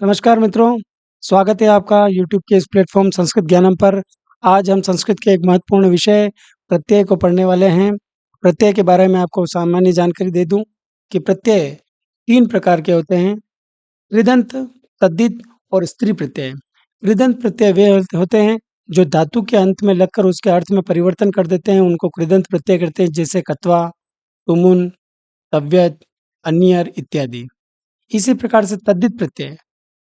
नमस्कार मित्रों, स्वागत है आपका यूट्यूब के इस प्लेटफॉर्म संस्कृत ज्ञानम पर। आज हम संस्कृत के एक महत्वपूर्ण विषय प्रत्यय को पढ़ने वाले हैं। प्रत्यय के बारे में आपको सामान्य जानकारी दे दूं कि प्रत्यय 3 प्रकार के होते हैं, कृदंत, तद्धित और स्त्री प्रत्यय। कृदंत प्रत्यय वे होते हैं जो धातु के अंत में लगकर उसके अर्थ में परिवर्तन कर देते हैं, उनको कृदंत प्रत्यय कहते हैं, जैसे कत्वा, तुमुन, तव्यत, अन्यर इत्यादि। इसी प्रकार से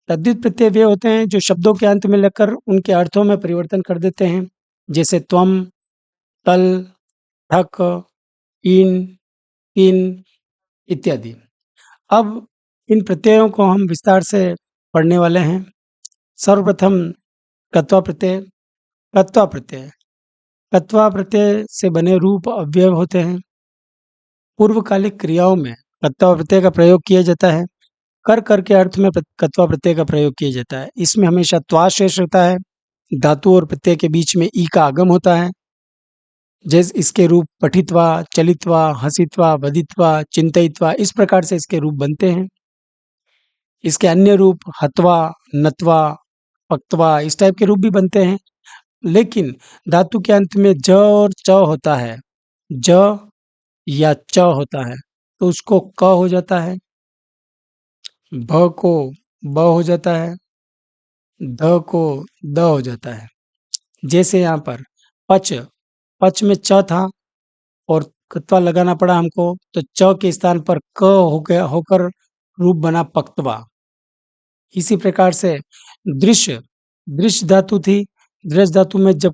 तद्धित प्रत्यय वे होते हैं जो शब्दों के अंत में लगकर उनके अर्थों में परिवर्तन कर देते हैं, जैसे त्वम, तल, ठक, इन, तिन इत्यादि। अब इन प्रत्ययों को हम विस्तार से पढ़ने वाले हैं। सर्वप्रथम कत्वा प्रत्यय। कत्वा प्रत्यय कत्वा प्रत्यय से बने रूप अव्यय होते हैं। पूर्वकालिक क्रियाओं में कत्वा प्रत्यय का प्रयोग किया जाता है। कर के अर्थ में कत्वा प्रत्यय का प्रयोग किया जाता है। इसमें हमेशा त्वा शेष रहता है। धातु और प्रत्यय के बीच में ई का आगम होता है। जैसे इसके रूप पठित्वा, चलित्वा, हसित्वा, वदित्वा, चिंतयित्वा, इस प्रकार से इसके रूप बनते हैं। इसके अन्य रूप हत्वा, नत्वा, पक्त्वा, इस टाइप के रूप भी बनते हैं। लेकिन धातु के अंत में ज और च होता है, ज या च होता है, तो उसको क हो जाता है, भ को ब हो जाता है, ध को द हो जाता है। जैसे यहाँ पर पच, पच में च था और कत्वा लगाना पड़ा हमको, तो च के स्थान पर क हो गया, होकर रूप बना पक्तवा। इसी प्रकार से दृश्य, दृश्य धातु थी, दृश्य धातु में जब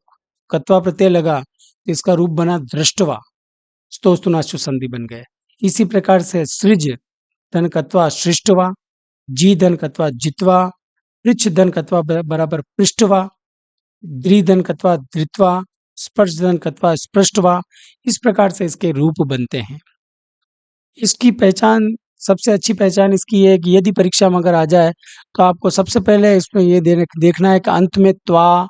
कत्वा प्रत्यय लगा तो इसका रूप बना दृष्टवा, स्तोस्तुनाश्चु संधि बन गए। इसी प्रकार से सृज धन कत्वा सृष्टवा, जी धन कत्वा जित्वा, पृच्छ धन कत्वा बराबर पृष्ठवा, द्रिधन कत्वा धृत्वा, स्पर्श धन कत्वा स्पृष्टवा, इस प्रकार से इसके रूप बनते हैं। इसकी पहचान, सबसे अच्छी पहचान इसकी है कि यदि परीक्षा में अगर आ जाए तो आपको सबसे पहले इसमें ये देखना है कि अंत में त्वा,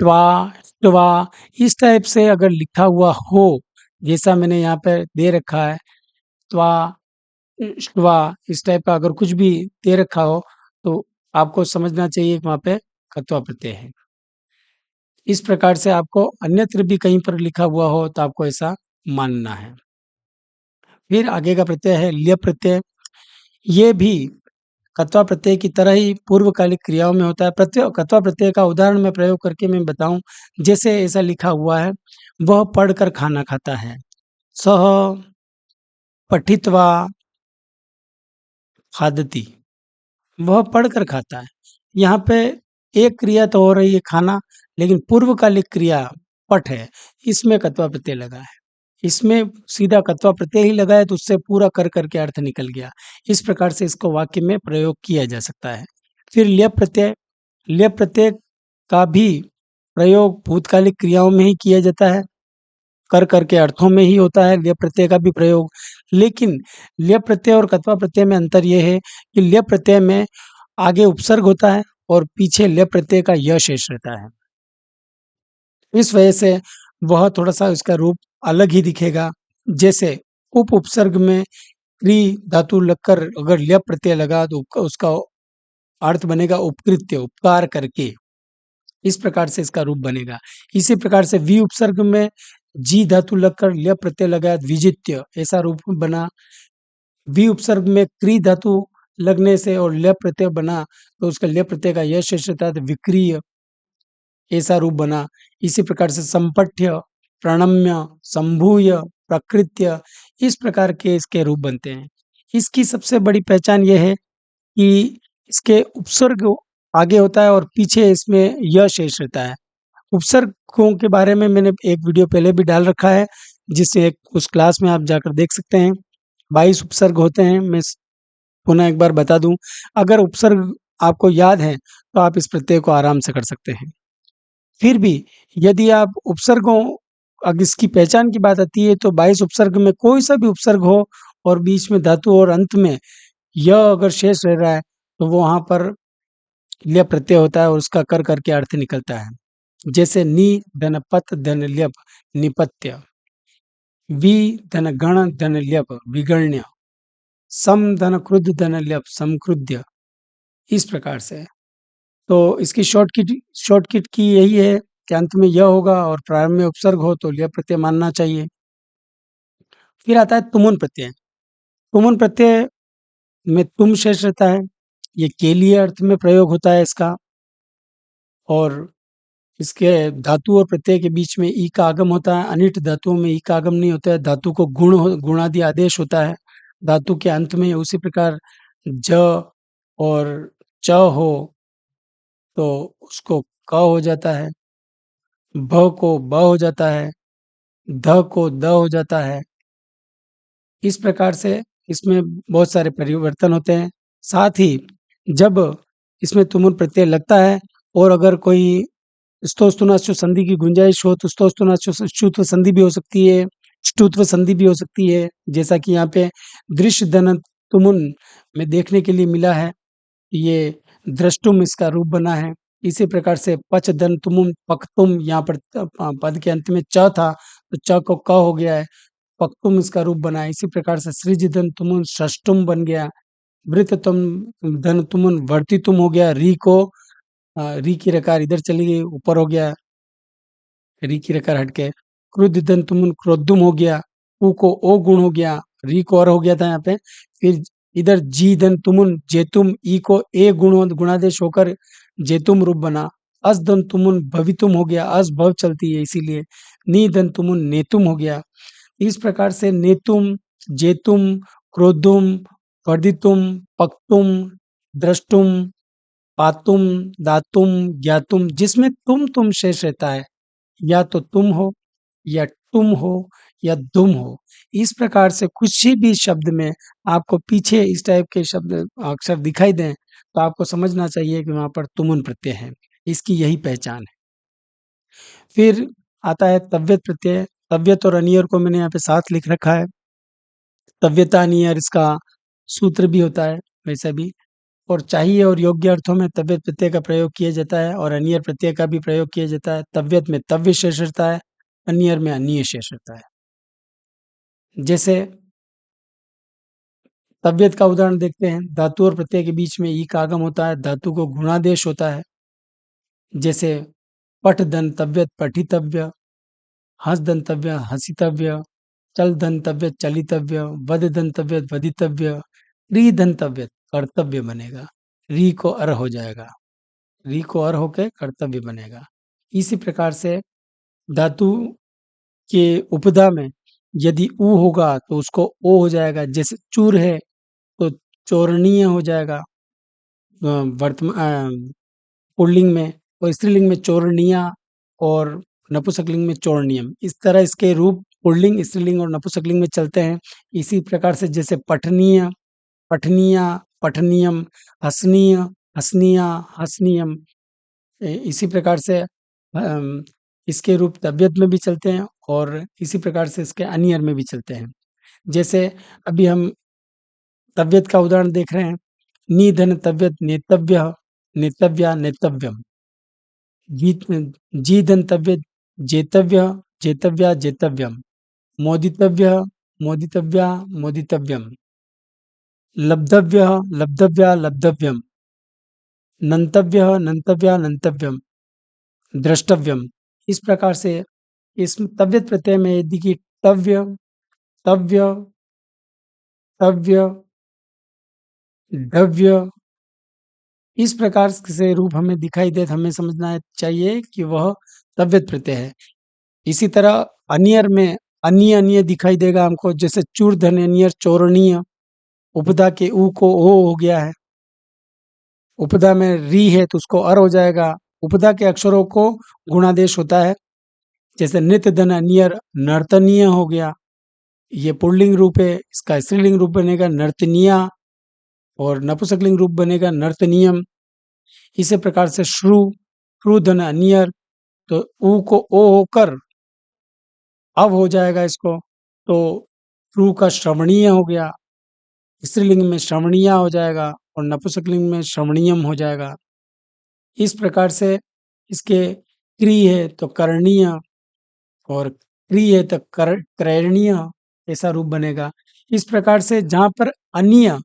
ट्वा, ट्वा, इस टाइप से अगर लिखा हुआ हो, जैसा मैंने यहाँ पे दे रखा है, त्वा, ट्वा, इस टाइप का अगर कुछ भी दे रखा हो तो आपको समझना चाहिए कि वहाँ पे कत्वा प्रत्यय है। इस प्रकार से आपको अन्यत्र भी कहीं पर लिखा हुआ हो तो आपको ऐसा मानना है। फिर आगे का प्रत्यय है ल्यप प्रत्यय। ये भी कत्वा प्रत्यय की तरह ही पूर्वकालिक क्रियाओं में होता है। कत्वा प्रत्यय का उदाहरण मैं प्रयोग करके मैं बताऊं, जैसे ऐसा लिखा हुआ है, वह पढ़कर खाना खाता है, सह पठित्वा खादति, वह पढ़कर खाता है। यहाँ पे एक क्रिया तो हो रही है खाना, लेकिन पूर्वकालिक क्रिया पठ है, इसमें कत्वा प्रत्यय लगा है। इसमें सीधा कत्वा प्रत्यय ही लगा है तो उससे पूरा कर के अर्थ निकल गया। इस प्रकार से इसको वाक्य में प्रयोग किया जा सकता है। फिर ल्यप प्रत्यय। ल्यप प्रत्यय का भी प्रयोग भूतकालिक क्रियाओं में ही किया जाता है, कर के अर्थों में ही होता है ल्यप प्रत्यय का भी प्रयोग। लेकिन ल्यप प्रत्यय और कत्वा प्रत्यय में अंतर यह है कि ल्यप प्रत्यय में आगे उपसर्ग होता है और पीछे ल्यप प्रत्यय का य शेष रहता है। इस वजह से वह थोड़ा-सा इसका रूप अलग ही दिखेगा। जैसे उपसर्ग में क्री धातु लगकर अगर ल्यप प्रत्यय लगा तो उसका अर्थ बनेगा उपकृत्य, उपकार करके। इस प्रकार से इसका रूप बनेगा। इसी प्रकार से वि उपसर्ग में जी धातु लगकर ल्यप प्रत्यय लगा द्विजित्य, ऐसा रूप बना। वि उपसर्ग में क्री धातु लगने से और ल्यप प्रत्यय बना तो उसका ल्यप प्रत्यय का यश शेष रहता है तो विक्रिय, ऐसा रूप बना। इसी प्रकार से संपठ्य, प्रणम्य, संभूय, प्रकृत्य, इस प्रकार के इसके रूप बनते हैं। इसकी सबसे बड़ी पहचान ये है कि इसके उपसर्ग आगे होता है और पीछे इसमें य शेष रहता है। उपसर्गों के बारे में मैंने एक वीडियो पहले भी डाल रखा है, जिससे उस क्लास में आप जाकर देख सकते हैं। 22 उपसर्ग होते हैं। मैं पुनः एक बार बता दूं, अगर उपसर्ग आपको याद है तो आप इस प्रत्यय को आराम से कर सकते हैं। फिर भी यदि आप उपसर्गों, अगर इसकी पहचान की बात आती है तो 22 उपसर्ग में कोई सा भी उपसर्ग हो और बीच में धातु और अंत में य अगर शेष रह रहा है तो वो वहाँ पर ल्यप प्रत्यय होता है और उसका कर के अर्थ निकलता है। जैसे नि धन पत धन ल्यप निपत्य, वि धन गण धन ल्यप विगण्य, सम धन क्रुद्ध धन ल्यप समक्रुद्य, इस प्रकार से। तो इसकी शॉर्टकट की यही है कि अंत में य होगा और प्रारंभ में उपसर्ग हो तो ल्य प्रत्यय मानना चाहिए। फिर आता है तुमुन प्रत्यय। तुमुन प्रत्यय में तुम शेष रहता है। ये केलीय अर्थ में प्रयोग होता है इसका, और इसके धातु और प्रत्यय के बीच में ई का आगम होता है। अनिट धातुओं में ई का आगम नहीं होता है। धातु को गुणादि आदेश होता है धातु के अंत में। उसी प्रकार ज और च हो तो उसको क हो जाता है, भ को ब हो जाता है, ध को द हो जाता है। इस प्रकार से इसमें बहुत सारे परिवर्तन होते हैं। साथ ही जब इसमें तुमुल प्रत्यय लगता है और अगर कोई स्तोस्त्वनाश्चु संधि की गुंजाइश हो तो स्तोस्त्वनाश्चु ष्टुत्व संधि भी हो सकती है, ष्टुत्व संधि भी हो सकती है। जैसा कि यहाँ पे दृश्य धन तुमुन में देखने के लिए मिला है, ये द्रष्टुम इसका रूप बना है। इसी प्रकार से पच दन तुमुन पक्तुम, यहाँ पर पद के अंत में च था तो च को क हो गया है, पक्तुम इसका रूप बना है। इसी प्रकार से सृज धन तुमुन षष्टुम बन गया, वृत तुम धन तुमुन वर्तितुम हो गया, री की रकार इधर चली गई, ऊपर हो गया, री की रकार हट के। क्रुद्ध दंत तुमुन क्रोद्धुम हो गया, उ को ओ गुण हो गया, री को और हो गया था यहाँ पे। फिर इधर जी दंत तुमुन जेतुम, ई को ए गुणादेश होकर जेतुम रूप बना। अस दंत तुमुन भवितुम हो गया, अस भव चलती है इसीलिए। नी दंत तुमुन नेतुम हो गया। इस प्रकार से नेतुम, जेतुम, क्रोधुम, वर्धितुम, पक्तुम, द्रष्टुम, पातुम, दातुम, ज्ञातुम, जिसमें तुम शेष रहता है, या तो तुम हो या तुम हो या दुम हो। इस प्रकार से कुछ भी शब्द में आपको पीछे इस टाइप के शब्द अक्षर दिखाई दें तो आपको समझना चाहिए कि वहां पर तुमुन प्रत्यय है। इसकी यही पहचान है। फिर आता है तव्यत प्रत्यय। तव्यत और अनियर को मैंने यहाँ पे साथ लिख रखा है। तव्यता अनियर इसका सूत्र भी होता है वैसे भी, और चाहिए और योग्य अर्थों में तव्यत प्रत्यय का प्रयोग किया जाता है और अनियर प्रत्यय का भी प्रयोग किया जाता है। तव्यत में तव्य शेष रहता है, अनियर में अनीय शेष रहता है। जैसे तव्यत का उदाहरण देखते हैं। धातु और प्रत्यय के बीच में ई का आगम होता है, धातु को गुणादेश होता है। जैसे पठ दंतव्य पठितव्य, हंस दंतव्य हंसितव्य, चल दंतव्य चलितव्य, वद दंतव्य वदितव्य, री दंतव्य कर्तव्य बनेगा। री को अर हो जाएगा, री को अर होकर कर्तव्य बनेगा। इसी प्रकार से धातु के उपधा में यदि ऊ होगा तो उसको ओ हो जाएगा। जैसे चूर है तो चोरणीय हो जाएगा वर्तमान पुल्लिंग में, और स्त्रीलिंग में चोरणीया और नपुंसकलिंग में चोरणीयम। इस तरह इसके रूप पुल्लिंग, स्त्रीलिंग और नपुंसकलिंग में चलते हैं। इसी प्रकार से जैसे पठनीय, पठनीया, पठनीयम, हसनीय, हसनिया, हसनियम। इसी प्रकार से इसके रूप तव्यत में भी चलते हैं और इसी प्रकार से इसके अनियर में भी चलते हैं। जैसे अभी हम तव्यत का उदाहरण देख रहे हैं। निधन तव्यत नेतव्य, नेतव्या, नेतव्यम। गीत जी दंतव्य जेतव्य, जेतव्या, जेतव्यम। मोदितव्य, मोदितव्या, मोदितव्यम। लब्धव्य, लब्धव्या, लब्धव्यम। नंतव्य, नंतव्या, नंतव्यम। द्रष्टव्यम। इस प्रकार से इस तव्यत प्रत्यय में यदि कि तव्य, तव्य, तव्य, ढव्य, इस प्रकार से रूप हमें दिखाई दे तो हमें समझना चाहिए कि वह तव्यत प्रत्यय है। इसी तरह अनियर में अन्य अन्य दिखाई देगा हमको। जैसे चूर्धन अनियर चोरणीय, उपधा के ऊ को ओ हो गया है, उपधा में री है तो उसको अर हो जाएगा। उपधा के अक्षरों को गुणादेश होता है। जैसे नित्य धन अनियर नर्तनीय हो गया, ये पुल्लिंग रूप है, इसका स्त्रीलिंग रूप बनेगा नर्तनिया और नपुंसकलिंग रूप बनेगा नर्तनियम। इसी प्रकार से श्रु धन अनियर, तो ऊ को ओ होकर अब हो जाएगा इसको, तो श्रु का श्रवणीय हो गया, स्त्रीलिंग में श्रवणीया हो जाएगा और नपुंसकलिंग में श्रवणीयम हो जाएगा। इस प्रकार से इसके क्री है तो करणीय और क्री है तो क्रयणीय, ऐसा रूप बनेगा। इस प्रकार से जहाँ पर अन्य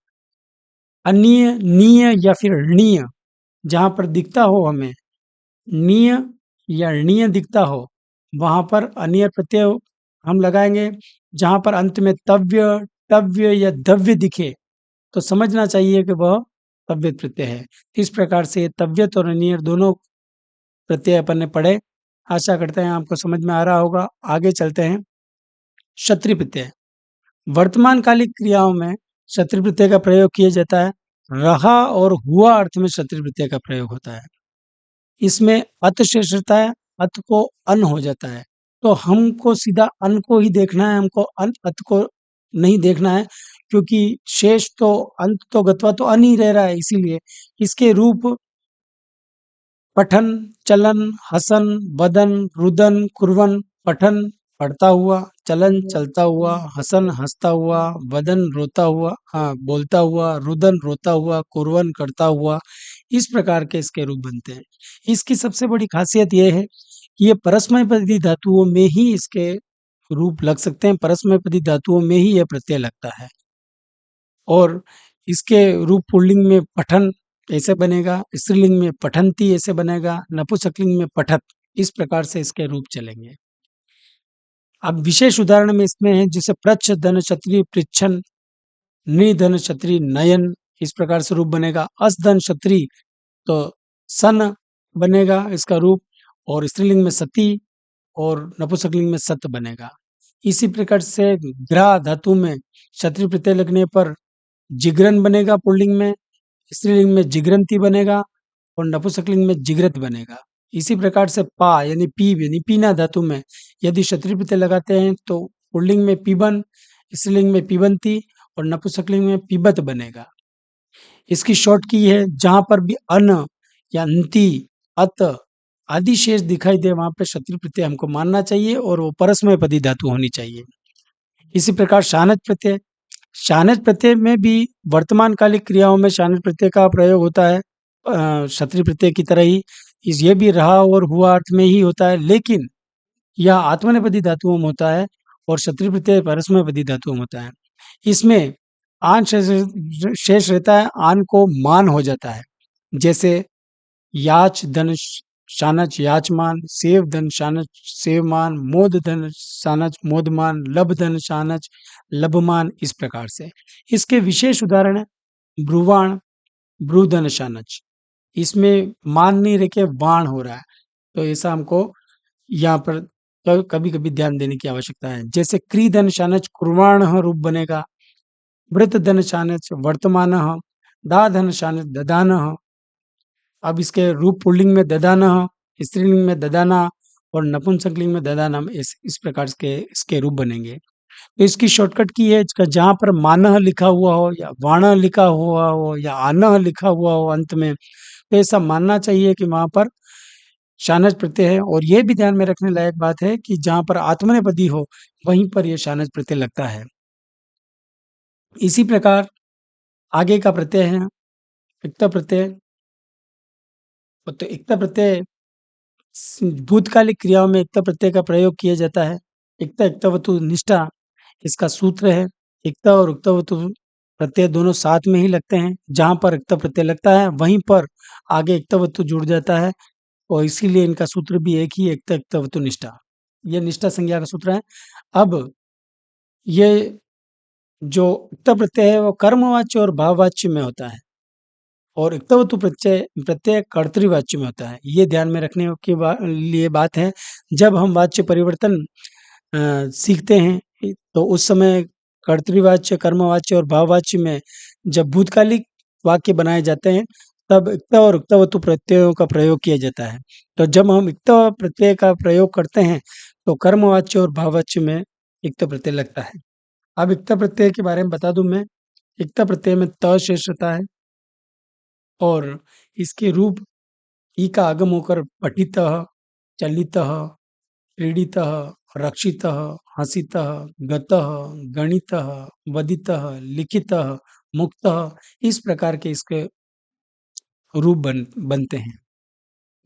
अनीय, नीय या फिर णीय, जहाँ पर दिखता हो हमें नीय या णीय दिखता हो, वहाँ पर अनीयर प्रत्यय हम लगाएँगे। जहाँ पर अंत में तव्य, टव्य या दव्य दिखे, तो समझना चाहिए कि वह तव्यत प्रत्यय है। इस प्रकार से तव्यत और अनीयर दोनों प्रत्यय अपन ने पढ़े। आशा करते हैं आपको समझ में आ रहा होगा। आगे चलते हैं। क्षत्रिय प्रत्यय। वर्तमान कालिक क्रियाओं में क्षत्रिय प्रत्यय का प्रयोग किया जाता है। रहा और हुआ अर्थ में क्षत्रिय प्रत्यय का प्रयोग होता है। इसमें अत शेष रहता है, अत को अन हो जाता है। तो हमको सीधा अन को ही देखना है, हमको अत को नहीं देखना है, क्योंकि शेष तो अंत तो गत्वा तो अन ही रह रहा है। इसीलिए इसके रूप पठन, चलन, हसन, वदन, रुदन, कुर्वन। पठन पढ़ता हुआ, चलन चलता हुआ, हसन हंसता हुआ, वदन रोता हुआ, बोलता हुआ, रुदन रोता हुआ, कुर्वन करता हुआ। इस प्रकार के इसके रूप बनते हैं। इसकी सबसे बड़ी खासियत ये है कि ये परस्मैपदी धातुओं में ही इसके रूप लग सकते हैं, परस्मैपदी धातुओं में ही यह प्रत्यय लगता है। और इसके रूप पुल्लिंग में पठन ऐसे बनेगा, स्त्रीलिंग में पठन्ति ऐसे बनेगा, नपुंसकलिंग में पठत। इस प्रकार से इसके रूप चलेंगे। अब विशेष उदाहरण में इसमें है, जैसे प्रच्छ धन क्षत्रिय पृच्छन, नि धन क्षत्रिय नयन, इस प्रकार से रूप बनेगा। अस धन क्षत्रिय तो सन बनेगा इसका रूप, और स्त्रीलिंग में सती और नपुंसकलिंग में सत बनेगा। इसी प्रकार से ग्रा धातु में क्षत्रिय प्रत्यय लगने पर जिगरन बनेगा पुल्लिंग में, स्त्रीलिंग में जिगरंती बनेगा और नपुंसकलिंग में जिगरत बनेगा। इसी प्रकार से पा यानी पीब यानी पीना धातु में यदि क्षत्रिय प्रत्यय लगाते हैं तो पुल्लिंग में पीबन, स्त्रीलिंग में पीबंती और नपुंसकलिंग में पीबत बनेगा। इसकी शॉर्ट की है, जहां पर भी अन या अंति, अत आदि शेष दिखाई दे वहां पे क्षत्रिय प्रत्यय हमको मानना चाहिए और वो परस्मय पदी धातु होनी चाहिए। इसी प्रकार शानच प्रत्यय। शानच प्रत्यय में भी वर्तमान कालिक क्रियाओं में शानच प्रत्यय का प्रयोग होता है, क्षत्रिय प्रत्यय की तरह ही। ये भी रहा और हुआ अर्थ में ही होता है, लेकिन यह आत्मनेपदी धातुओं में होता है और क्षत्रिय प्रत्यय परस्मैपदी धातुओं में होता है। इसमें आन शेष रहता है, आन को मान हो जाता है। जैसे याच धन शानच याचमान, सेव धन शानच सेवमान, मोद धन शानच मोदमान, लब धन शानच लभमान। इस प्रकार से इसके विशेष उदाहरण है ब्रुवाण, ब्रुधन शानच। इसमें मान नहीं रह के वाण हो रहा है, तो ऐसा हमको यहाँ पर कभी कभी ध्यान देने की आवश्यकता है। जैसे क्रीधन शानच कुर्वाण रूप बनेगा, वृत धन शानच वर्तमान, दा धन शानच ददान। अब इसके रूप पुल्लिंग में ददानः, स्त्रीलिंग में ददाना और नपुंसकलिंग में ददानम। इस प्रकार के इसके रूप बनेंगे। तो इसकी शॉर्टकट की है, इसका जहाँ पर मानः लिखा हुआ हो या वाणः लिखा हुआ हो या आनः लिखा हुआ हो अंत में, तो ऐसा मानना चाहिए कि वहां पर शानच प्रत्यय है। और यह भी ध्यान में रखने लायक बात है कि जहां पर आत्मनेपदी हो वहीं पर यह शानच प्रत्यय लगता है। इसी प्रकार आगे का प्रत्यय है इक्त प्रत्यय। तो इक्त प्रत्यय भूतकालिक क्रियाओं में इक्त प्रत्यय का प्रयोग किया जाता है। इक्त इक्तवतु निष्ठा इसका सूत्र है। इक्त और उक्तवतु प्रत्यय दोनों साथ में ही लगते हैं। जहां पर इक्त प्रत्यय लगता है वहीं पर आगे इक्तवतु जुड़ जाता है, और इसीलिए इनका सूत्र भी एक ही है, इक्त इक्तवतु निष्ठा। ये निष्ठा संज्ञा का सूत्र है। अब ये जो इक्त प्रत्यय है वो कर्मवाच्य और भाववाच्य में होता है, और इक्तवतु प्रत्यय प्रत्यय कर्तृवाच्य में होता है। ये ध्यान में रखने के लिए बात है। जब हम वाच्य परिवर्तन सीखते हैं तो उस समय कर्तृवाच्य, कर्मवाच्य और भाववाच्य में जब भूतकालिक वाक्य बनाए जाते हैं तब इक्त और उक्तवतु प्रत्ययों का प्रयोग किया जाता है। तो जब हम इक्त प्रत्यय का प्रयोग करते हैं तो कर्मवाच्य और भाववाच्य में इक्त प्रत्यय लगता है। अब इक्त प्रत्यय के बारे में बता दूं मैं। इक्त प्रत्यय में त शेष रहता है और इसके रूप ई का आगम होकर पठितः, चलितः, क्रीडितः, रक्षितः, हसितः, गतः, गणितः, वदितः, लिखितः, मुक्तः। इस प्रकार के इसके रूप बनते हैं।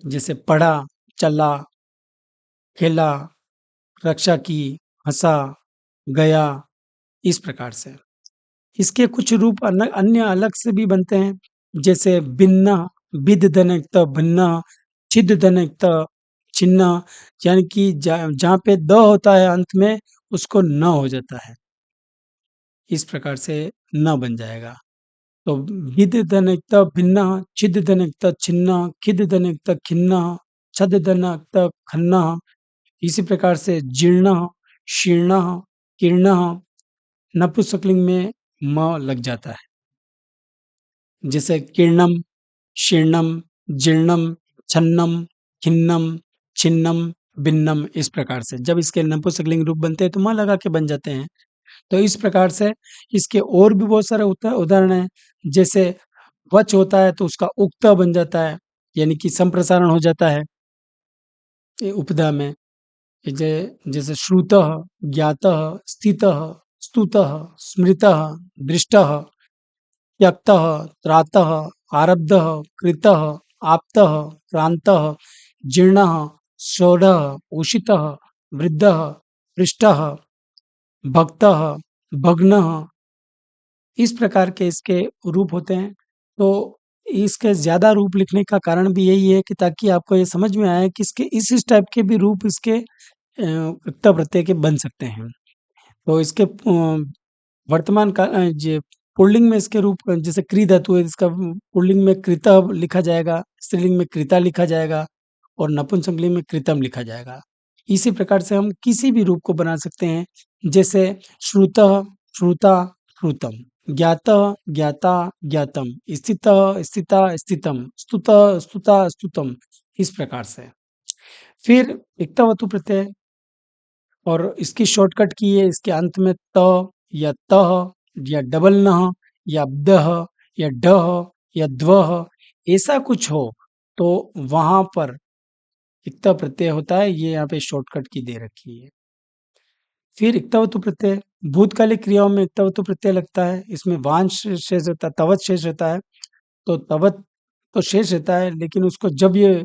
जैसे पढ़ा, चला, खेला, रक्षा की, हंसा, गया। इस प्रकार से इसके कुछ रूप अन्य अलग से भी बनते हैं, जैसे भिन्न, बिद धनयुक्त भिन्न, छिद धनयुक्त छिन्न, यानी कि जहाँ पे द होता है अंत में, उसको न हो जाता है। इस प्रकार से न बन जाएगा। तो बिद धनयुक्त भिन्न, छिद धनयुक्त छिन्न, खिद धनयुक्त खिन्न, छद धनयुक्त खन्न। इसी प्रकार से जीर्ण, शीर्ण, कीर्ण, नपुंसकलिंग में म लग जाता है। जैसे कीर्णम, शीर्णम, जीर्णम, छन्नम, खिन्नम, छिन्नम, भिन्नम, इस प्रकार से जब इसके नपुंसकलिंग रूप बनते हैं तो म लगा के बन जाते हैं। तो इस प्रकार से इसके और भी बहुत सारे उदाहरण हैं। जैसे वच होता है तो उसका उक्त बन जाता है, यानी कि संप्रसारण हो जाता है ये उपधा में। जैसे श्रुतः, ज्ञातः, स्थितः, स्तुतः, स्मृतः, दृष्टः, त्यक्तः, त्रातः, आरब्धः, कृतः, आप्तः, क्रान्तः, जीर्णः, शोढः, उषितः, वृद्धः, पृष्टः, भक्तः, भग्नः, इस प्रकार के इसके रूप होते हैं। तो इसके ज़्यादा रूप लिखने का कारण भी यही है कि ताकि आपको ये समझ में आए कि इसके इस टाइप के भी रूप इसके क्तः प्रत्यय के बन सकते हैं। तो इसके वर्तमान का जे पुल्लिंग में इसके रूप जैसे क्री धातु है, इसका पुल्लिंग में कृतः लिखा जाएगा, स्त्रीलिंग में कृता लिखा जाएगा और नपुंसकलिंग में कृतम लिखा जाएगा। इसी प्रकार से हम किसी भी रूप को बना सकते हैं, जैसे श्रुतः, श्रुता, श्रुतम, ज्ञातः, ज्ञाता, ज्ञातम, स्थितः, स्थिता, स्थितम, स्तुतः, स्तुता, स्तुतम, इस प्रकार से। फिर इक्तावतु प्रत्यय, और इसकी शॉर्टकट की है, इसके अंत में त या तः या डबल नः या ब्दः या डः या द्वः ऐसा कुछ हो तो वहां पर इक्ता प्रत्यय होता है। ये यहाँ पे शॉर्टकट की दे रखी है। फिर इक्तावतु प्रत्यय, भूतकालिक क्रियाओं में इक्तावतु प्रत्यय लगता है। इसमें वांश शेष रहता है, तवत शेष रहता है। तो तवत तो शेष रहता है, लेकिन उसको जब ये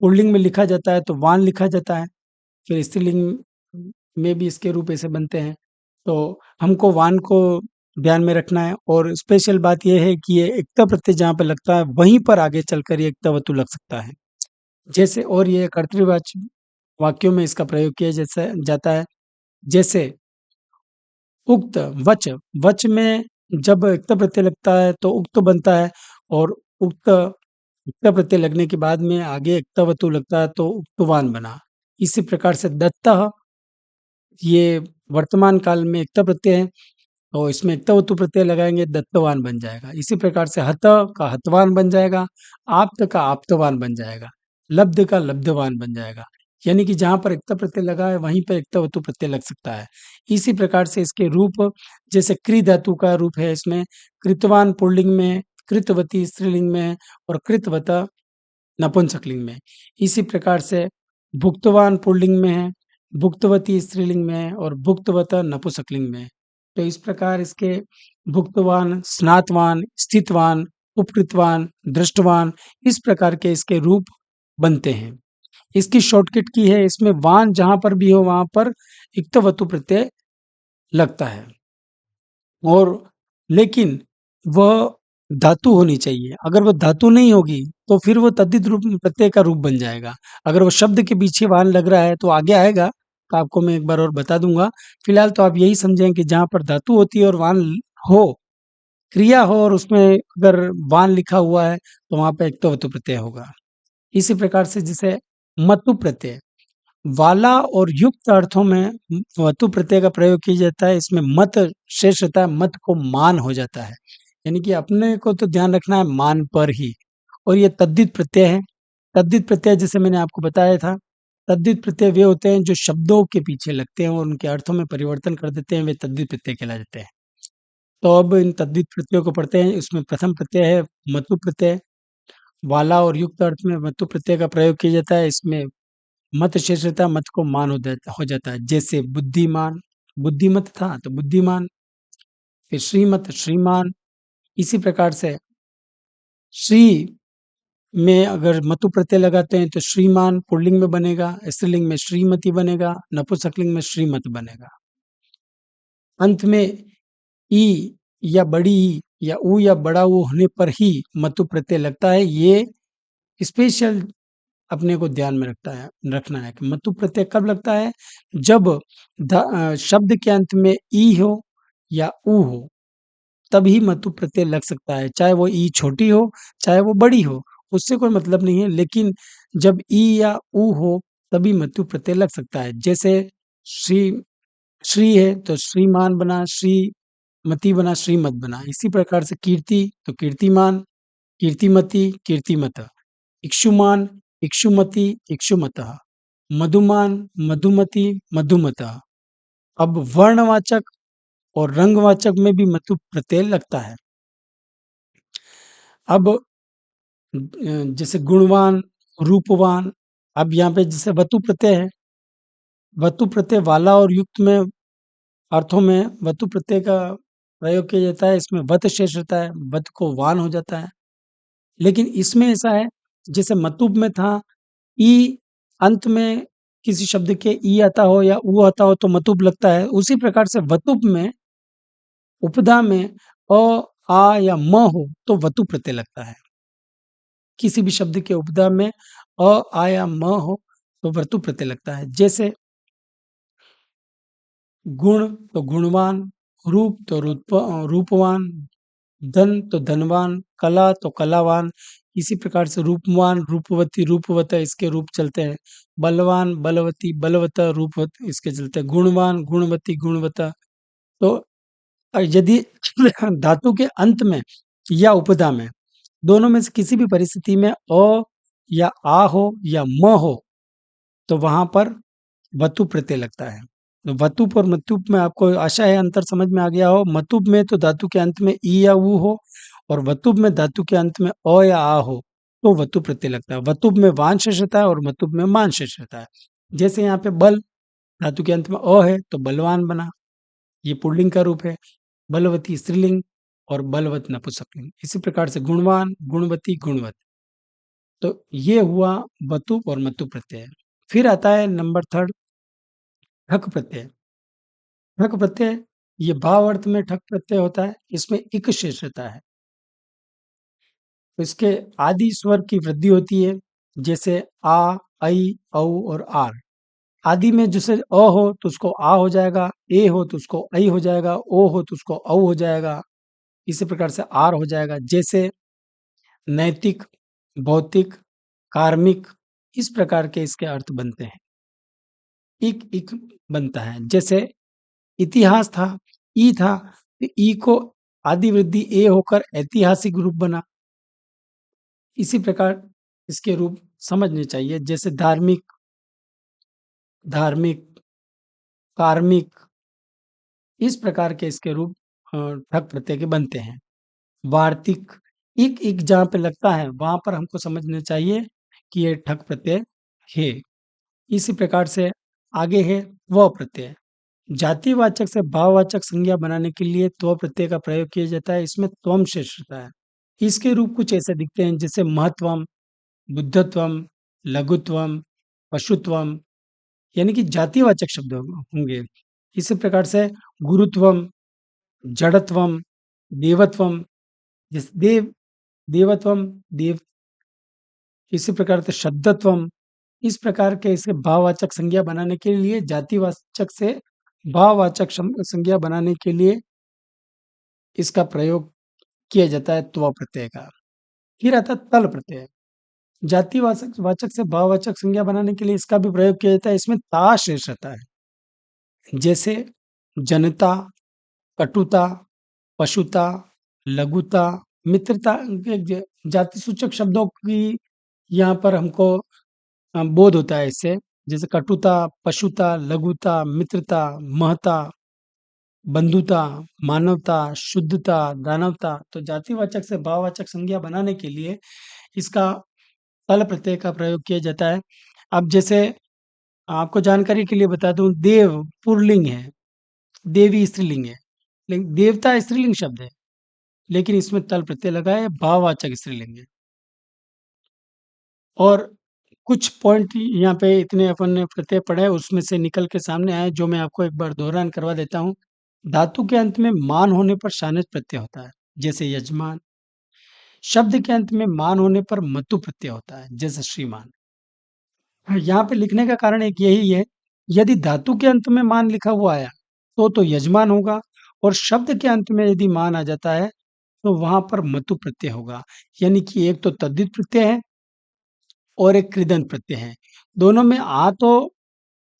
पुल्लिंग में लिखा जाता है तो वान लिखा जाता है। फिर स्त्रीलिंग में भी इसके रूप ऐसे बनते हैं। तो हमको वान को ध्यान में रखना है, और स्पेशल बात यह है कि ये एकता प्रत्यय जहाँ पे लगता है वहीं पर आगे चलकर ये एकतावतु लग सकता है। जैसे, और ये कर्तृवाची वाक्यों में इसका प्रयोग किया जैसे जाता है। जैसे उक्त, वच, वच में जब एकता प्रत्यय लगता है तो उक्त बनता है, और उक्त एकता प्रत्यय लगने के बाद में आगे एकतावतु लगता है तो उक्तवान बना। इसी प्रकार से दत्तः, ये वर्तमान काल में एकता प्रत्यय है, तो इसमें इक्तावतु प्रत्यय लगाएंगे, दत्तवान बन जाएगा। इसी प्रकार से हत का हतवान बन जाएगा, आप्त का आप्तवान बन जाएगा, लब्ध का लब्धवान बन जाएगा। यानी कि जहां पर इक्ता प्रत्यय लगा है वहीं पर इक्तावतु प्रत्यय लग सकता है। इसी प्रकार से इसके रूप, जैसे क्री धातु का रूप है, इसमें कृतवान पुल्लिंग में, कृतवती स्त्रीलिंग में, और कृतवता नपुंसकलिंग में। इसी प्रकार से भुक्तवान पुल्लिंग में है, भुक्तवती स्त्रीलिंग में है, और भुक्तवता नपुंसकलिंग में है। तो इस प्रकार इसके भुक्तवान, स्नातवान, स्थितवान, उपकृतवान, दृष्टवान, इस प्रकार के इसके रूप बनते हैं। इसकी शॉर्टकट की है, इसमें वान जहां पर भी हो वहां पर इक्तवतु प्रत्यय लगता है, और लेकिन वह धातु होनी चाहिए। अगर वो धातु नहीं होगी तो फिर वो तद्धित रूप प्रत्यय का रूप बन जाएगा। अगर वो शब्द के पीछे वान लग रहा है तो आगे आएगा, तो आपको मैं एक बार और बता दूंगा। फिलहाल तो आप यही समझें कि जहां पर धातु होती है और वान हो, क्रिया हो, और उसमें अगर वान लिखा हुआ है तो वहां पर एक तो प्रत्यय होगा। इसी प्रकार से जिसे मतु प्रत्यय, वाला और युक्त अर्थों में वतु प्रत्यय का प्रयोग किया जाता है। इसमें मत शेष रहता है, मत को मान हो जाता है, यानी कि अपने को तो ध्यान रखना है मान पर ही। और ये तद्धित प्रत्यय है। तद्धित प्रत्यय जैसे मैंने आपको बताया था, तद्धित प्रत्यय वे होते हैं जो शब्दों के पीछे लगते हैं और उनके अर्थों में परिवर्तन कर देते हैं, वे तद्धित प्रत्यय कहलाते हैं। तो अब इन तद्धित प्रत्ययों को पढ़ते हैं। इसमें प्रथम प्रत्यय है मतु प्रत्यय। वाला और युक्त अर्थ में मतु प्रत्यय का प्रयोग किया जाता है। इसमें मत शेष रहता है, मत को मान हो जाता है। जैसे बुद्धिमान, बुद्धिमत था तो बुद्धिमान। फिर श्रीमत, श्रीमान। इसी प्रकार से श्री में अगर मतु प्रत्यय लगाते हैं तो श्रीमान पुल्लिंग में बनेगा, स्त्रीलिंग में श्रीमती बनेगा, नपुंसकलिंग में श्रीमत बनेगा। अंत में ई या बड़ी या ऊ या बड़ा ऊ होने पर ही मतु प्रत्यय लगता है। ये स्पेशल अपने को ध्यान में रखना है कि मतु प्रत्यय कब लगता है, जब शब्द के अंत में ई हो या ऊ हो, तभी मतु प्रत्यय लग सकता है। चाहे वो ई छोटी हो, चाहे वो बड़ी हो, उससे कोई मतलब नहीं है। लेकिन जब ई या ऊ हो, तभी मतु प्रत्यय लग सकता है। जैसे श्री श्री है तो श्रीमान बना, श्रीमती बना, श्रीमत बना। इसी प्रकार से कीर्ति तो कीर्तिमान, कीर्तिमती, कीर्तिमतः। इक्षुमान, इक्षुमती, इक्षुमतः। मधुमान, मधुमती, मधुमतः। अब वर्णवाचक और रंगवाचक में भी मतु प्रत्यय लगता है। अब जैसे गुणवान, रूपवान। अब यहाँ पे जैसे वतु प्रत्यय है, वतु प्रत्यय वाला और युक्त में अर्थों में वतु प्रत्यय का प्रयोग किया जाता है। इसमें वत शेष रहता है, वत को वान हो जाता है। लेकिन इसमें ऐसा है, जैसे मतुब में था ई, अंत में किसी शब्द के ई आता हो या ऊ आता हो तो मतुब लगता है। उसी प्रकार से वतुब में उपधा में अ, आ या म हो तो वतु प्रत्यय लगता है। किसी भी शब्द के उपधा में अ, आ या म हो तो वतु प्रत्यय लगता है। जैसे गुण तो गुणवान, रूप तो रूपवान, धन तो धनवान, कला तो कलावान। इसी प्रकार से रूपवान, रूपवती, रूपवता इसके रूप चलते हैं। बलवान, बलवती, बलवता, रूपवत इसके चलते हैं। गुणवान, गुणवती, गुणवता। तो यदि धातु के अंत में या उपधा में, दोनों में से किसी भी परिस्थिति में अ या आ हो या म हो, तो वहां पर वतु प्रत्यय लगता है। तो वतुप और मतुप में आपको आशा है अंतर समझ में आ गया हो। मतुप में तो धातु के अंत में ई या ऊ हो, और वतुप में धातु के अंत में अ या आ हो तो वतु प्रत्यय लगता है। वतुप में वान शेष रहता है और मतुप में मान शेष रहता है। जैसे यहाँ पे बल, धातु के अंत में अ है तो बलवान बना, ये पुल्लिंग का रूप है। बलवती स्त्रीलिंग और बलवत नपुंसकलिंग। इसी प्रकार से गुणवान, गुणवती, गुणवत। तो ये हुआ वतुप और मतुप प्रत्यय। फिर आता है नंबर थर्ड, ठक प्रत्यय। ठक प्रत्यय, ये भाव अर्थ में ठक प्रत्यय होता है। इसमें इक शेष रहता है। तो इसके आदि स्वर की वृद्धि होती है। जैसे आ, ऐ, औ और आर। आदि में जैसे अ हो तो उसको आ हो जाएगा, ए हो तो उसको ऐ हो जाएगा, ओ हो तो उसको औ हो जाएगा। इसी प्रकार से आर हो जाएगा। जैसे नैतिक, भौतिक, कार्मिक, इस प्रकार के इसके अर्थ बनते हैं। इक इक बनता है। जैसे इतिहास था, ई था, तो ई को आदि वृद्धि ए होकर ऐतिहासिक रूप बना। इसी प्रकार इसके रूप समझने चाहिए। जैसे धार्मिक, धार्मिक, कार्मिक, इस प्रकार के इसके रूप ठक प्रत्यय के बनते हैं। वार्तिक, इक इक जहाँ पे लगता है वहां पर हमको समझना चाहिए कि ये ठक प्रत्यय है। इसी प्रकार से आगे है त्व प्रत्यय। जातिवाचक से भाववाचक संज्ञा बनाने के लिए त्व प्रत्यय का प्रयोग किया जाता है। इसमें त्वम शेष रहता है। इसके रूप कुछ ऐसे दिखते हैं, जैसे महत्वम, बुद्धत्वम, लघुत्वम, पशुत्वम, यानी कि जातिवाचक शब्द होंगे। इसी प्रकार से गुरुत्वम, जड़त्वम, देवत्वम, जिस देवत्वम, देव। इसी प्रकार से शब्दत्वम। इस प्रकार के इसे भाववाचक संज्ञा बनाने के लिए, जातिवाचक से भाववाचक संज्ञा बनाने के लिए इसका प्रयोग किया जाता है त्व प्रत्यय का। फिर आता है तल प्रत्यय। जातिवाचक वाचक से भाववाचक संज्ञा बनाने के लिए इसका भी प्रयोग किया जाता है। इसमें ता शेष रहता है। जैसे जनता, कटुता, पशुता, लघुता, मित्रता के जाति सूचक शब्दों की यहाँ पर हमको बोध होता है इससे। जैसे कटुता, पशुता, लघुता, मित्रता, महता, बंधुता, मानवता, शुद्धता, दानवता। तो जातिवाचक से भाववाचक संज्ञा बनाने के लिए इसका तल प्रत्यय का प्रयोग किया जाता है। अब जैसे आपको जानकारी के लिए बता दूं, देव पुल्लिंग है, देवी स्त्रीलिंग है। लेकिन देवता स्त्रीलिंग शब्द है, लेकिन इसमें तल प्रत्यय लगा है, भाववाचक स्त्रीलिंग है। और कुछ पॉइंट यहाँ पे इतने अपन ने प्रत्यय पढ़े, उसमें से निकल के सामने आए, जो मैं आपको एक बार दोहरान करवा देता हूँ। धातु के अंत में मान होने पर शानच प्रत्यय होता है, जैसे यजमान। शब्द के अंत में मान होने पर मतु प्रत्यय होता है, जैसे श्रीमान। हाँ, यहाँ पे लिखने का कारण एक यही है, यदि धातु के अंत में मान लिखा हुआ आया, तो यजमान होगा, और शब्द के अंत में यदि मान आ जाता है, तो वहाँ पर मतु प्रत्यय होगा। यानी कि एक तो तद्धित प्रत्यय है और एक कृदंत प्रत्यय है। दोनों में आ तो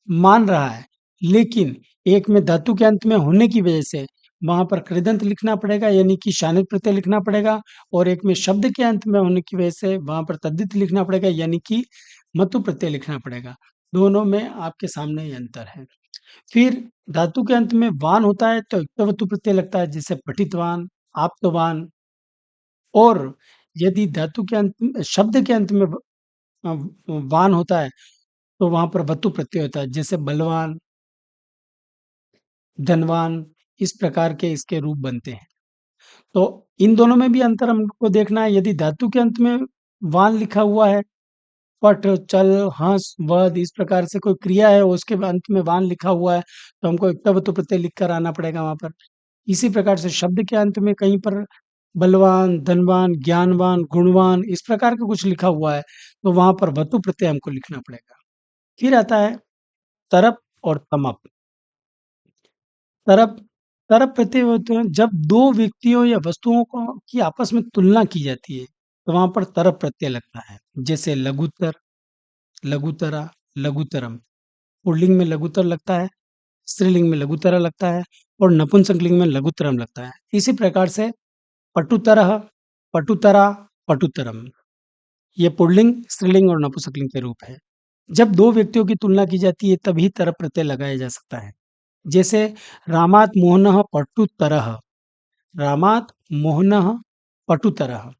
मान रहा है, लेकिन एक में धातु के अंत में होने की वजह से वहाँ पर कृदंत लिखना पड़ेगा, यानी कि शानित प्रत्यय लिखना पड़ेगा, और एक में शब्द के अंत में होने की वजह से वहाँ पर तद्धित लिखना पड़ेगा, यानी कि मतु प्रत्यय लिखना पड़ेगा। दोनों में आपके सामने ये अंतर है। फिर धातु के अंत में वान होता है तो इक्तवतु प्रत्यय लगता है, जैसे पठितवान, आप्तवान। और यदि धातु के अंत शब्द के अंत में अ, वान होता है, तो वहाँ पर वतु प्रत्यय होता है, जैसे बलवान, धनवान। इस प्रकार के इसके रूप बनते हैं। तो इन दोनों में भी अंतर हमको देखना है। यदि धातु के अंत में वान लिखा हुआ है, पठ, चल, हँस, वध, इस प्रकार से कोई क्रिया है, उसके अंत में वान लिखा हुआ है, तो हमको इक्तवतु प्रत्यय लिख कर आना पड़ेगा वहाँ पर। इसी प्रकार से शब्द के अंत में कहीं पर बलवान, धनवान, ज्ञानवान, गुणवान, इस प्रकार का कुछ लिखा हुआ है, तो वहाँ पर वतु प्रत्यय हमको लिखना पड़ेगा। फिर आता है तरप और तमप। तरप तरप प्रत्यय होते हैं जब दो व्यक्तियों या वस्तुओं को की आपस में तुलना की जाती है, तो वहाँ पर तरप प्रत्यय लगता है, जैसे लघुत्तर, लघुतरा, लघुतरम। पुल्लिंग में लघुत्तर लगता है, स्त्रीलिंग में लघुतरा लगता है, और नपुंसकलिंग में लघुतरम लगता है। इसी प्रकार से पटुतरः, पटुतरा, पटुतरम, ये पुल्लिंग, स्त्रीलिंग और नपुंसकलिंग के रूप है। जब दो व्यक्तियों की तुलना की जाती है, तभी तरप प्रत्यय लगाया जा सकता है। जैसे रामात् मोहनः पटुतरः, रामात् मोहनः पटुतरः।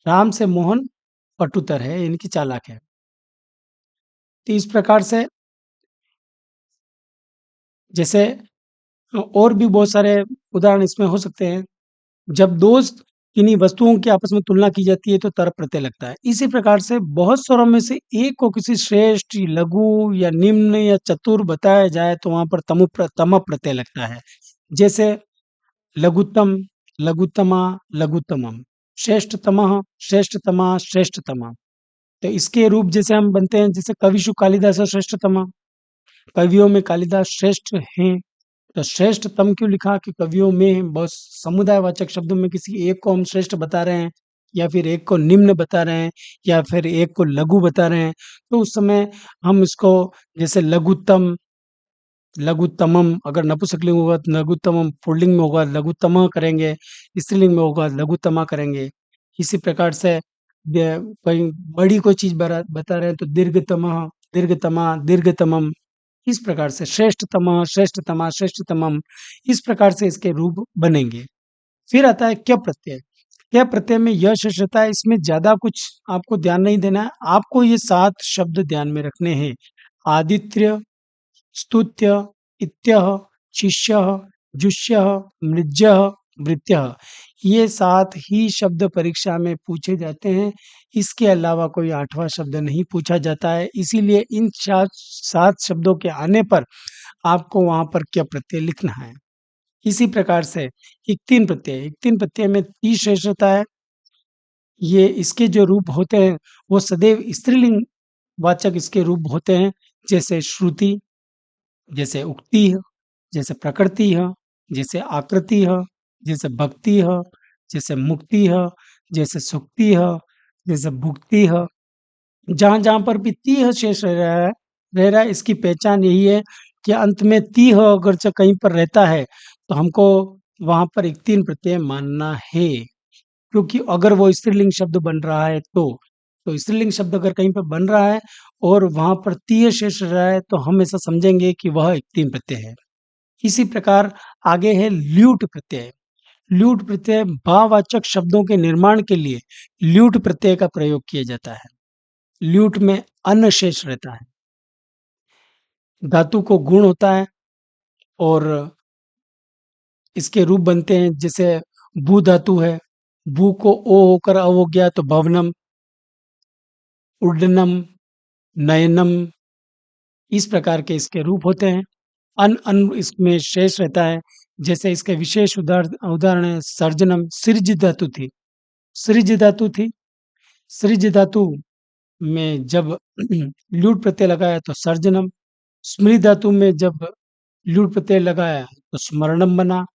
राम से मोहन पटुतर है, यानी कि चालाक है। तो इस प्रकार से जैसे और भी बहुत सारे उदाहरण इसमें हो सकते हैं। जब दोस्त किन्हीं वस्तुओं की आपस में तुलना की जाती है, तो तरप प्रत्यय लगता है। इसी प्रकार से बहुत स्वरों में से एक को किसी श्रेष्ठ, लघु या निम्न या चतुर बताया जाए, तो वहाँ पर तमप प्रत्यय लगता है। जैसे लघुत्तम, लघुत्तमा, लघुत्तमम, श्रेष्ठतमः, श्रेष्ठतमा, श्रेष्ठतमा। तो इसके रूप जैसे हम बनते हैं, जैसे कविषु कालिदास श्रेष्ठतमा, कवियों में कालिदास श्रेष्ठ हैं। तो श्रेष्ठतम क्यों लिखा? कि कवियों में बहुत समुदायवाचक शब्दों में किसी एक को हम श्रेष्ठ बता रहे हैं, या फिर एक को निम्न बता रहे हैं, या फिर एक को लघु बता रहे हैं, तो उस समय हम इसको जैसे लघुत्तम, लघुत्तमम, अगर नपुंसकलिंग होगा तो लघुत्तमम, पुल्लिंग में होगा लघुत्तम करेंगे, स्त्रीलिंग में होगा लघुत्तमा करेंगे। इसी प्रकार से कोई बड़ी कोई चीज बता रहे हैं, तो दीर्घतमः, दीर्घतमा, दीर्घतमम। इस प्रकार से श्रेष्ठतम, श्रेष्ठतमा, श्रेष्ठतमम, इस प्रकार से इसके रूप बनेंगे। फिर आता है क्य प्रत्यय। क्य प्रत्यय में यह शेष रहता है, इसमें ज्यादा कुछ आपको ध्यान नहीं देना है। आपको ये 7 शब्द ध्यान में रखने हैं। आदित्य, स्तुत्य, इत्यः, शिष्यः, जुष्यः, मृज्यः, भृत्यः। ये 7 ही शब्द परीक्षा में पूछे जाते हैं। इसके अलावा कोई 8वां शब्द नहीं पूछा जाता है। इसीलिए इन 7 शब्दों के आने पर आपको वहाँ पर क्या प्रत्यय लिखना है। इसी प्रकार से इक्तीन प्रत्यय, इक्तीन प्रत्यय में 30 शेष रहता है। ये इसके जो रूप होते हैं, वो सदैव स्त्रीलिंग वाचक इसके रूप होते हैं, जैसे श्रुति, जैसे उक्तिः, जैसे प्रकृतिः, जैसे आकृतिः, जैसे भक्तिः, जैसे मुक्तिः, जैसे सुक्तिः, जैसे भुक्तिः। जहाँ-जहाँ पर भी तिः शेष रह रहा है, इसकी पहचान यही है कि अंत में तिः अगर च कहीं पर रहता है, तो हमको वहाँ पर एक तीन प्रत्यय मानना है। क्योंकि अगर वो स्त्रीलिंग शब्द बन रहा है तो स्त्रीलिंग शब्द अगर कहीं पे बन रहा है और वहाँ पर तिय शेष रह रहा है, तो हम ऐसा समझेंगे कि वह एक तीन प्रत्यय है। इसी प्रकार आगे है ल्यूट प्रत्यय। ल्यूट प्रत्यय भाववाचक शब्दों के निर्माण के लिए ल्यूट प्रत्यय का प्रयोग किया जाता है। ल्यूट में अन्न शेष रहता है। धातु को गुण होता है और इसके रूप बनते हैं, जैसे भू धातु है, भू को ओ होकर अ हो गया तो भवनम, उड्डनम, नयनम, इस प्रकार के इसके रूप होते हैं। अन अन इसमें शेष रहता है, जैसे इसके विशेष उदाहरण है सर्जनम, सृज धातु थी, सृज धातु थी, सृज धातु में जब ल्यूट प्रत्यय लगाया तो सर्जनम, स्मृ धातु में जब ल्यूट प्रत्यय लगाया तो स्मरणम बना,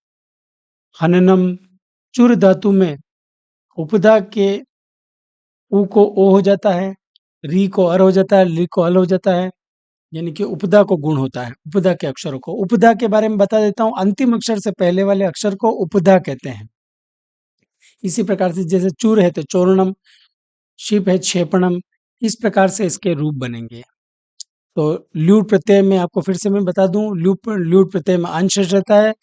हननम, चुर धातु में उपधा के उ को ओ हो जाता है, री को अर हो जाता है, ली को अल हो जाता है, यानी कि उपधा को गुण होता है, उपधा के अक्षरों को। उपधा के बारे में बता देता हूँ, अंतिम अक्षर से पहले वाले अक्षर को उपधा कहते हैं। इसी प्रकार से जैसे चूर है तो चोरणम, शिप है क्षेपणम, इस प्रकार से इसके रूप बनेंगे। तो ल्यूट प्रत्यय में आपको फिर से मैं बता दूं, ल्यूट प्रत्यय में अंश रहता है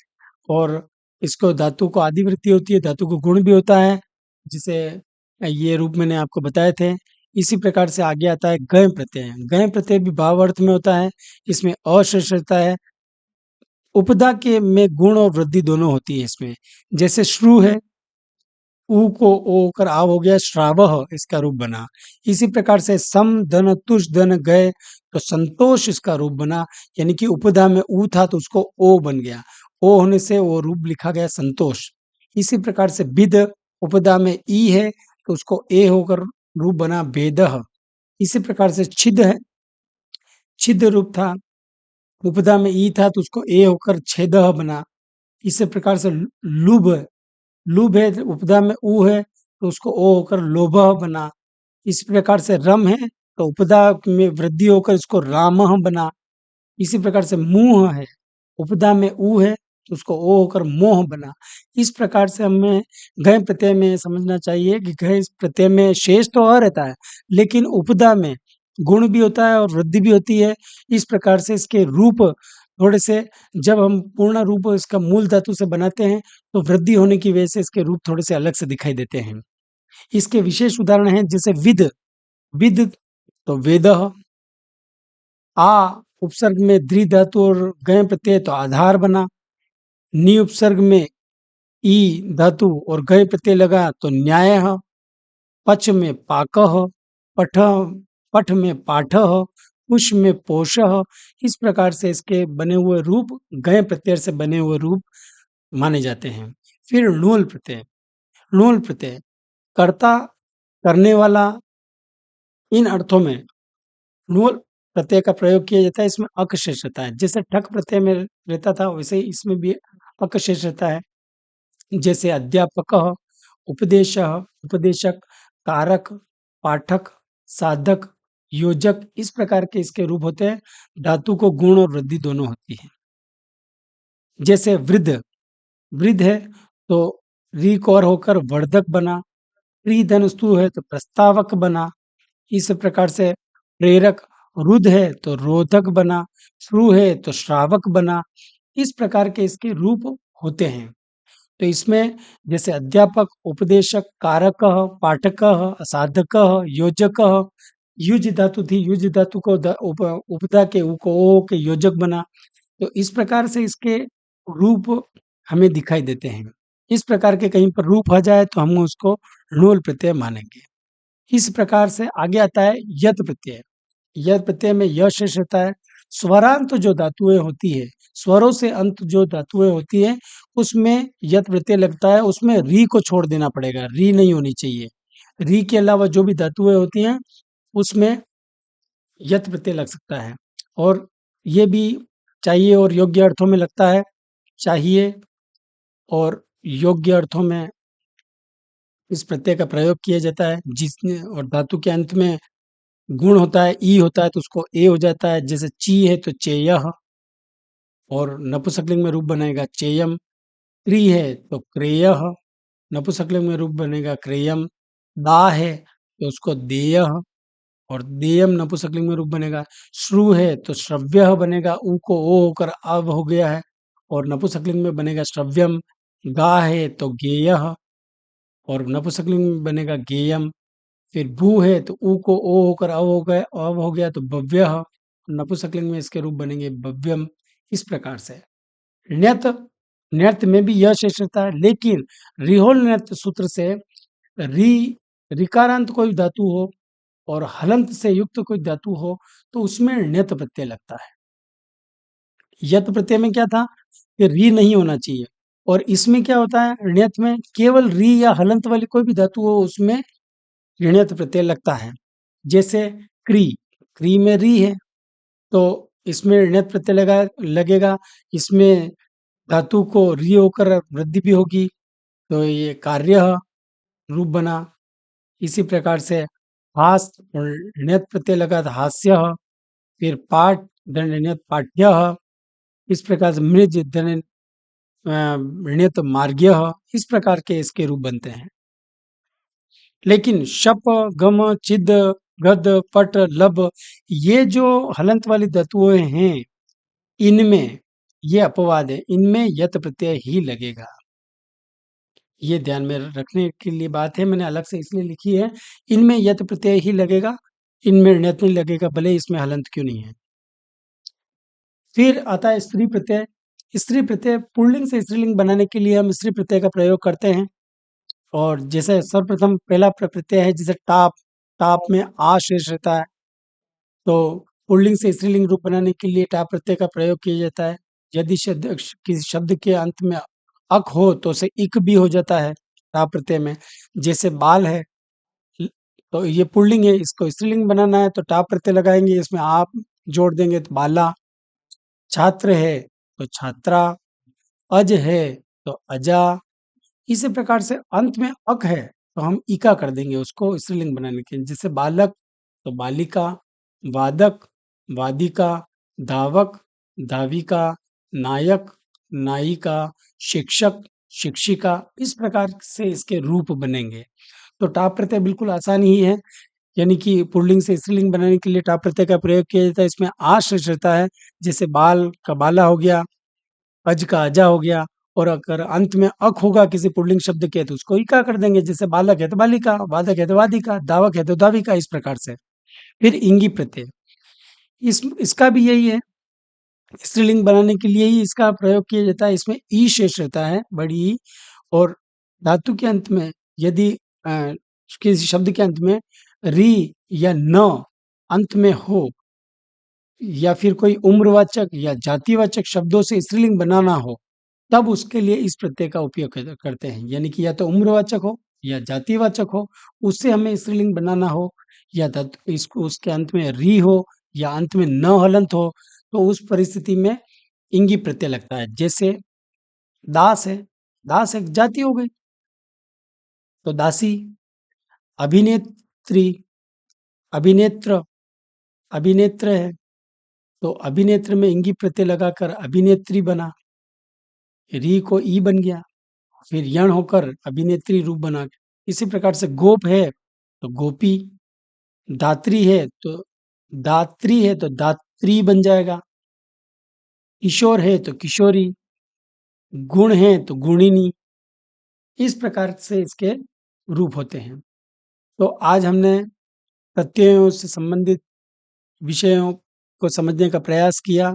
और इसको धातु को आदिवृत्ति होती है, धातु को गुण भी होता है, जिसे ये रूप मैंने आपको बताए थे। इसी प्रकार से आगे आता है गय प्रत्यय। गय प्रत्यय भी भाव अर्थ में होता है, इसमें अशेष रहता है। उपदा के में गुण और वृद्धि दोनों होती है इसमें। जैसे श्रु है, ऊ को ओ कर आव हो गया, श्रावह इसका रूप बना। इसी प्रकार से सम धन तुष धन गए तो संतोष इसका रूप बना, यानी कि उपधा में ऊ था तो उसको ओ बन गया, ओ होने से वो रूप लिखा गया संतोष। इसी प्रकार से विद, उपधा में ई है तो उसको ए होकर रूप बना वेदह। इसी प्रकार से छिद है, छिद रूप था, उपधा में ई था तो उसको ए होकर छेदह बना। इसी प्रकार से लुभ, लुभ है, उपधा में ऊ है तो उसको ओ होकर लोभह बना। इस प्रकार से रम है तो उपधा में वृद्धि होकर इसको रामह बना। इसी प्रकार से मुंह है, उपधा में ऊ है तो उसको ओ होकर मोह बना। इस प्रकार से हमें गय प्रत्यय में समझना चाहिए कि गय प्रत्यय में शेष तो अ रहता है, लेकिन उपधा में गुण भी होता है और वृद्धि भी होती है। इस प्रकार से इसके रूप थोड़े से, जब हम पूर्ण रूप इसका मूल धातु से बनाते हैं तो वृद्धि होने की वजह से इसके रूप थोड़े से अलग से दिखाई देते हैं। इसके विशेष उदाहरण हैं जैसे विद, विद तो वेदः, आ उपसर्ग में द्रि धातु और गय प्रत्यय तो आधार बना, नी उपसर्ग में ई धातु और गय प्रत्यय लगा तो न्यायः, पच में पाकः, पठ पठ में पाठः, पुष में पोषः। इस प्रकार से इसके बने हुए रूप गय प्रत्यय से बने हुए रूप माने जाते हैं। फिर णुल प्रत्यय, णुल प्रत्यय कर्ता, करने वाला, इन अर्थों में णुल प्रत्यय का प्रयोग किया जाता है। इसमें अक शेष रहता है, जैसे ठक प्रत्यय में रहता था वैसे ही इसमें भी अक शेष रहता है। जैसे अध्यापकः, उपदेशः, उपदेशक, कारक, पाठक, साधक, योजक, इस प्रकार के इसके रूप होते हैं। धातु को गुण और वृद्धि दोनों होती है। जैसे वृद्ध, वृद्ध है तो री को और होकर वर्धक बना, प्री धनुस्तु है तो प्रस्तावक बना। इस प्रकार से प्रेरक, रुद्ध है तो रोधक बना, श्रु है तो श्रावक बना। इस प्रकार के इसके रूप होते हैं। तो इसमें जैसे अध्यापक, उपदेशक, कारकः, पाठकः, साधकः, योजकः, युज धातु थी, युज धातु को उपधा के उ को ओ के योजक बना। तो इस प्रकार से इसके रूप हमें दिखाई देते हैं। इस प्रकार के कहीं पर रूप आ जाए तो हम उसको णुल प्रत्यय मानेंगे। इस प्रकार से आगे आता है यत प्रत्यय। यत प्रत्यय में य शेष रहता है। स्वरांत जो धातुएं होती है, स्वरों से अंत जो धातुएं होती है, उसमें यत प्रत्यय लगता है। उसमें री को छोड़ देना पड़ेगा, री नहीं होनी चाहिए। री के अलावा जो भी धातुएं होती हैं उसमें यत प्रत्यय लग सकता है, और ये भी चाहिए और योग्य अर्थों में लगता है। चाहिए और योग्य अर्थों में इस प्रत्यय का प्रयोग किया जाता है। जिसने और धातु के अंत में गुण होता है, ई होता है तो उसको ए हो जाता है। जैसे ची है तो चेयः, और नपुंसकलिंग में रूप बनेगा चेयम। क्री है तो क्रेयः, नपुंसकलिंग में रूप बनेगा क्रेयम। दा है तो उसको देयः, और देयम नपुंसकलिंग में रूप बनेगा। श्रु है तो श्रव्यः बनेगा, ऊ को ओ होकर अव हो गया है, और नपुंसकलिंग में बनेगा श्रव्यम। गा है तो गेयः, और नपुंसकलिंग में बनेगा गेयम। फिर भू है तो ऊ को ओ होकर अव हो गया तो भव्यः, नपुंसकलिंग में इसके रूप बनेंगे भव्यम। इस प्रकार से ण्यत, ण्यत में भी यह शेष रहता है, लेकिन रिहोल ण्यत सूत्र से री, ऋकारांत कोई धातु हो और हलंत से युक्त कोई धातु हो तो उसमें ण्यत प्रत्यय लगता है। यत प्रत्यय में क्या था कि री नहीं होना चाहिए, और इसमें क्या होता है, ऋण्यत में केवल री या हलंत वाली कोई भी धातु हो उसमें ऋण्यत प्रत्यय लगता है। जैसे क्री, क्री में री है तो इसमें ऋण्यत प्रत्यय लगेगा। इसमें धातु को री होकर वृद्धि भी होगी तो ये कार्य रूप बना। इसी प्रकार से हास ऋण्यत प्रत्यय लगा था हास्य, फिर पाठ ऋण्यत पाठ्य, इस प्रकार से मृज ऋण्यत मार्ग्य, इस प्रकार के इसके रूप बनते हैं। लेकिन शप, गम, चिद, गद, पट, लब, ये जो हलंत वाली धातुएं हैं इनमें ये अपवाद है, इनमें यत प्रत्यय ही लगेगा। ये ध्यान में रखने के लिए बात है, मैंने अलग से इसलिए लिखी है, इनमें यत प्रत्यय ही लगेगा, इनमें ऋण्यत नहीं लगेगा, भले इसमें हलंत क्यों नहीं है। फिर आता है स्त्री प्रत्यय। स्त्री प्रत्यय पुल्लिंग से स्त्रीलिंग बनाने के लिए हम स्त्री प्रत्यय का प्रयोग करते हैं। और जैसे सर्वप्रथम पहला प्रत्यय है जैसे टाप, टाप में आ शेष रहता है तो पुल्लिंग से स्त्रीलिंग रूप बनाने के लिए टाप प्रत्यय का प्रयोग किया जाता है। यदि किसी शब्द के अंत में अक हो तो उसे इक भी हो जाता है टाप प्रत्यय में। जैसे बाल है तो ये पुल्लिंग है, इसको स्त्रीलिंग बनाना है तो टाप प्रत्यय लगाएंगे, इसमें आप जोड़ देंगे तो बाला। छात्र है तो छात्रा, अज है तो अजा। इसी प्रकार से अंत में अक है तो हम इका कर देंगे उसको स्त्रीलिंग बनाने के लिए। जैसे बालक तो बालिका, वादक, वादिका, धावक, धाविका, नायक, नायिका, शिक्षक, शिक्षिका, इस प्रकार से इसके रूप बनेंगे। तो टाप प्रत्यय बिल्कुल आसान ही है, यानी कि पुल्लिंग से स्त्रीलिंग बनाने के लिए टाप प्रत्यय का प्रयोग किया जाता है। इसमें आश्रय रहता है, जैसे बाल का बाला हो गया, अज का अजा हो गया। और अगर अंत में अक होगा किसी पुल्लिंग शब्द के तो उसको इका कर देंगे, जैसे बालक है तो बालिका, वादक है तो वादिका, धावक है तो धाविका, इस प्रकार से। फिर इंगी प्रत्यय, इसका भी यही है, स्त्रीलिंग बनाने के लिए ही इसका प्रयोग किया जाता है। इसमें ई शेष रहता है, बड़ी ई। और धातु के अंत में यदि किसी शब्द के अंत में री या न अंत में हो या फिर कोई उम्रवाचक या जातिवाचक शब्दों से स्त्रीलिंग बनाना हो तब उसके लिए इस प्रत्यय का उपयोग करते हैं। यानी कि या तो उम्रवाचक हो या जातिवाचक हो, उससे हमें स्त्रीलिंग बनाना हो, या इसको उसके अंत में री हो या अंत में न हलंत हो तो उस परिस्थिति में इंगी प्रत्यय लगता है। जैसे दास है, दास एक जाति हो गई तो दासी। अभिनेत्री, अभिनेत्र, अभिनेत्र है तो अभिनेत्र में इंगी प्रत्यय लगाकर अभिनेत्री बना, री को ई बन गया, फिर यण होकर अभिनेत्री रूप बना। इसी प्रकार से गोप है तो गोपी, दात्री है तो दात्री है तो दात्री बन जाएगा, किशोर है तो किशोरी, गुण है तो गुणिनी, इस प्रकार से इसके रूप होते हैं। तो आज हमने प्रत्ययों से संबंधित विषयों को समझने का प्रयास किया।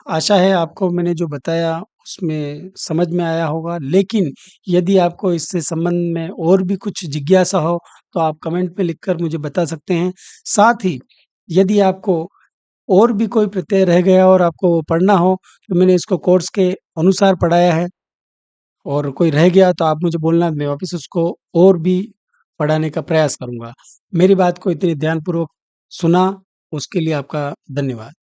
आशा है आपको मैंने जो बताया उसमें समझ में आया होगा। लेकिन यदि आपको इससे संबंध में और भी कुछ जिज्ञासा हो तो आप कमेंट में लिखकर मुझे बता सकते हैं। साथ ही यदि आपको और भी कोई प्रत्यय रह गया और आपको वो पढ़ना हो तो मैंने इसको कोर्स के अनुसार पढ़ाया है, और कोई रह गया तो आप मुझे बोलना, मैं वापस उसको और भी पढ़ाने का प्रयास करूँगा। मेरी बात को इतनी ध्यानपूर्वक सुना उसके लिए आपका धन्यवाद।